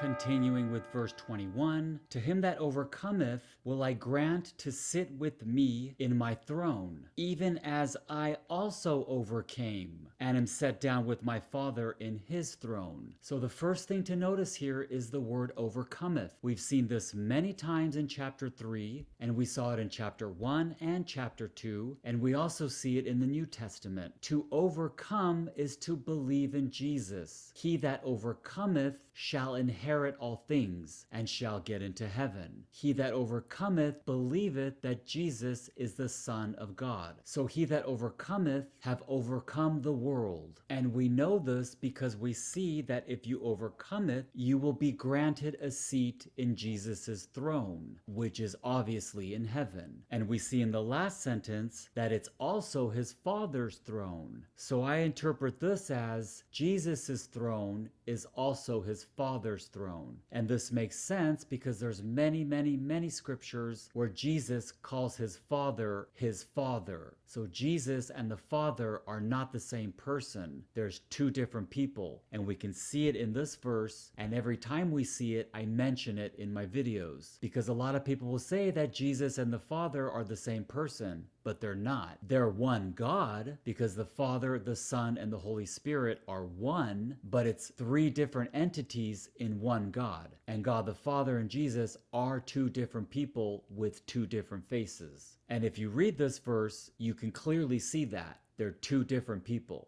Continuing with verse 21, to him that overcometh will I grant to sit with me in my throne, even as I also overcame, and am set down with my Father in his throne. So the first thing to notice here is the word overcometh. We've seen this many times in chapter 3, and we saw it in chapter 1 and chapter 2, and we also see it in the New Testament. To overcome is to believe in Jesus. He that overcometh shall inherit all things, and shall get into heaven. He that overcometh believeth that Jesus is the Son of God. So he that overcometh have overcome the world. And we know this because we see that if you overcome it, you will be granted a seat in Jesus' throne, which is obviously in heaven. And we see in the last sentence that it's also his Father's throne. So I interpret this as Jesus' throne is also his Father's throne. And this makes sense because there's many scriptures where Jesus calls his Father his Father. So Jesus and the Father are not the same person. There's two different people, and we can see it in this verse, and every time we see it, I mention it in my videos. Because a lot of people will say that Jesus and the Father are the same person, but they're not. They're one God, because the Father, the Son, and the Holy Spirit are one, but it's three different entities in one God. And God the Father and Jesus are two different people with two different faces. And if you read this verse, you can clearly see that. They're two different people.